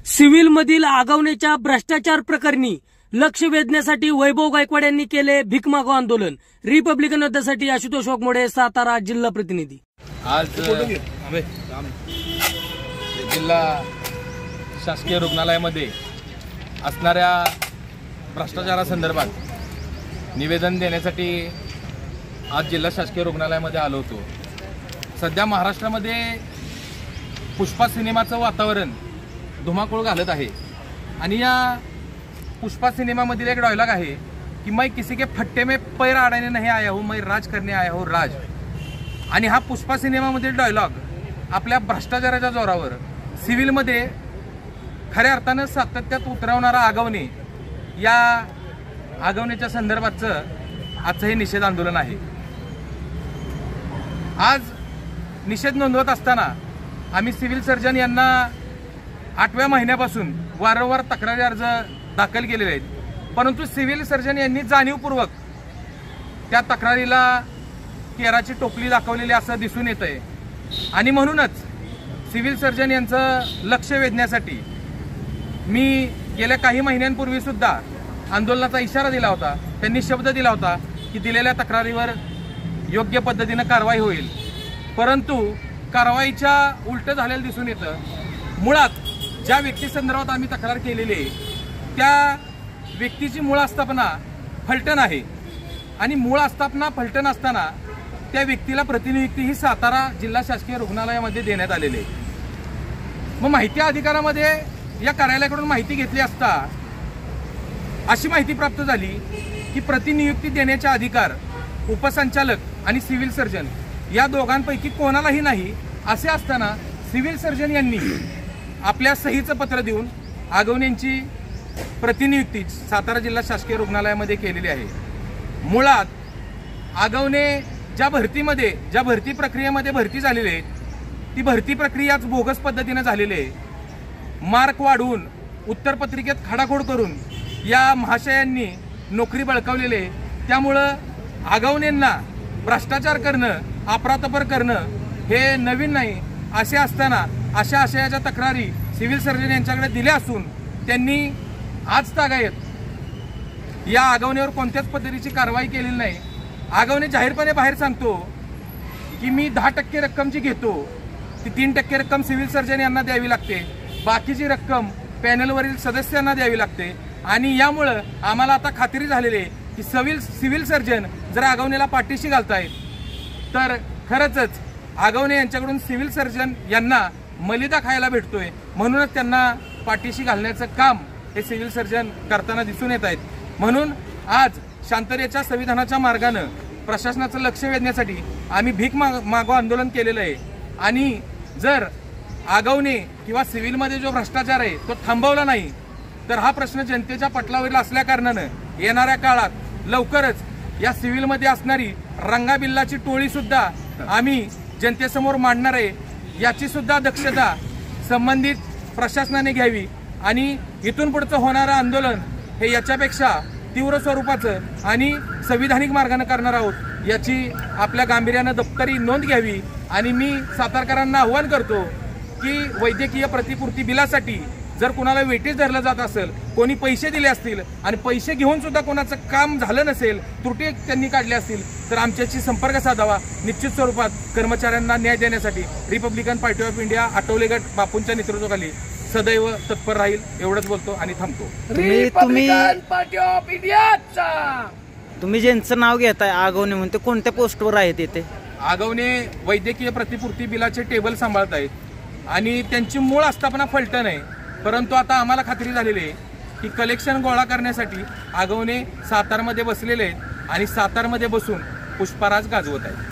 Civil मधील आगावण्याच्या भ्रष्टाचार प्रकरणी लक्ष वेधण्यासाठी वैभव गायकवाड यांनी केले भीक मागो आंदोलन। रिपब्लिकन साठी आशुतोष वाघमोडे, सातारा जिल्हा प्रतिनिधी। आज जिल्हा शासकीय रुग्णालयामध्ये असणाऱ्या भ्रष्टाचारासंदर्भात निवेदन देण्यासाठी आज जिल्हा शासकीय रुग्णालयामध्ये आलो होतो। सध्या महाराष्ट्रामध्ये पुष्पा सिनेमाचं वातावरण धुमाकूळ घालत आहे आणि या पुष्पा सिनेमामधील एक डायलॉग आहे की मैं किसी के फट्टे में पैर अडाने नहीं आया हूँ, मैं राज करने आया हूँ राज। आणि हा पुष्पा सिनेमामधील डायलॉग आपल्या भ्रष्टाचाराच्या जोरावर सिव्हिलमध्ये खऱ्या अर्थानं सातत्यात उतरवणारा आगवणे, या आगवण्याच्या संदर्भातचं आजचं हे निषेध आंदोलन आहे। आज निषेध नोंदवत असताना आम्ही सिव्हिल सर्जन यांना 8व्या महिन्यापासून वारंवार तक्रारी अर्ज दाखल केलेले आहेत, परंतु सिव्हिल सर्जन यांनी जाणीवपूर्वक त्या तक्रारीला केराची टोपली दाखवलेली असं दिसून येत आहे। आणि म्हणूनच सिव्हिल सर्जन यांचं लक्ष वेधण्यासाठी मी गेल्या काही महिन्यांपूर्वी सुद्धा आंदोलनाचा इशारा दिला होता। त्यांनी शब्द दिला होता की दिलेल्या तक्रारीवर योग्य पद्धतीने कारवाई होईल, परंतु कारवाईच्या उलट झालेलं दिसून येतं। मुळात ज्या व्यक्तीसंदर्भात आम्ही तक्रार केलेली आहे त्या व्यक्तीची मूळ आस्थापना फलटण आहे आणि मूळ आस्थापना फलटण असताना त्या व्यक्तीला प्रतिनियुक्ती ही सातारा जिल्हा शासकीय रुग्णालयामध्ये देण्यात आलेली आहे। मग माहिती अधिकारामध्ये या कार्यालयाकडून माहिती घेतली असता अशी माहिती प्राप्त झाली की प्रतिनियुक्ती देण्याचा अधिकार उपसंचालक आणि सिव्हिल सर्जन या दोघांपैकी कोणालाही नाही। असे असताना सिव्हिल सर्जन यांनी आपल्या सहीचं पत्र देऊन आगवण्यांची प्रतिनियुक्ती सातारा जिल्हा शासकीय रुग्णालयामध्ये केलेली आहे। मुळात आगवणे ज्या भरती प्रक्रियेमध्ये भरती झालेली आहे ती भरती प्रक्रियाच बोगस पद्धतीने झालेली आहे। मार्क वाढवून उत्तरपत्रिकेत खाडाखोड करून या महाशयांनी नोकरी बळकावलेली आहे। त्यामुळं आगवण्यांना भ्रष्टाचार करणं, अफरातफर करणं हे नवीन नाही। असे असताना अशा आशयाच्या तक्रारी सिव्हिल सर्जन यांच्याकडे दिल्या असून त्यांनी आज तागायत या आगवण्यावर कोणत्याच पद्धतीची कारवाई केलेली नाही। आगवणे जाहीरपणे बाहेर सांगतो की मी 10% रक्कम जी घेतो ती 3% रक्कम सिव्हिल सर्जन यांना द्यावी लागते, बाकीची रक्कम पॅनलवरील सदस्यांना द्यावी लागते। आणि यामुळे आम्हाला आता खात्री झालेली आहे की सिव्हिल सर्जन जर आगवणेला पाठीशी घालतायत तर खरंच आगवणे यांच्याकडून सिव्हिल सर्जन यांना मलिदा खायला भेटतोय, म्हणूनच त्यांना पाठीशी घालण्याचं काम हे सिव्हिल सर्जन करताना दिसून येत आहेत। म्हणून आज शांततेच्या संविधानाच्या मार्गाने प्रशासनाचं लक्ष वेधण्यासाठी आम्ही भीक मागो आंदोलन केलेलं आहे। आणि जर आगवणे किंवा सिव्हिलमध्ये जो भ्रष्टाचार आहे तो थांबवला नाही तर हा प्रश्न जनतेच्या पटलावरील असल्या कारणानं येणाऱ्या काळात लवकरच या सिव्हिलमध्ये असणारी रंगाबिल्लाची टोळी सुद्धा आम्ही जनतेसमोर मांडणार आहे। याची सुद्धा दक्षता संबंधित प्रशासनाने घ्यावी आणि इथून पुढचं होणारं आंदोलन हे याच्यापेक्षा तीव्र स्वरूपाचं आणि संविधानिक मार्गाने करणार आहोत याची आपल्या गांभीर्यानं दप्तरी नोंद घ्यावी। आणि मी सातारकरांना आव्हान करतो की वैद्यकीय प्रतिपूर्ती बिलासाठी जर कोणाला वेटेज धरलं जात असेल, कोणी पैसे दिले असतील आणि पैसे घेऊन सुद्धा कोणाचं काम झालं नसेल, त्रुटी त्यांनी काढल्या असतील तर आमच्याशी संपर्क साधावा। निश्चित स्वरूपात कर्मचाऱ्यांना न्याय देण्यासाठी Republican party of India Athawale गट बापूंच्या नेतृत्वाखाली सदैव तत्पर राहील। एवढंच बोलतो आणि थांबतो। तुम्ही ज्यांचं नाव घेताय आगवणे म्हणून ते कोणत्या पोस्टवर आहेत येथे? आगवणे वैद्यकीय प्रतिपूर्ती बिलाचे टेबल सांभाळत आहेत आणि त्यांची मूळ आस्थापना फलटण आहे, परंतु आता आम्हाला खात्री झालेली आहे की कलेक्शन गोळा करण्यासाठी आगवणे सातारमध्ये बसलेले आहेत आणि सातारमध्ये बसून पुष्पराज गाजवत आहेत।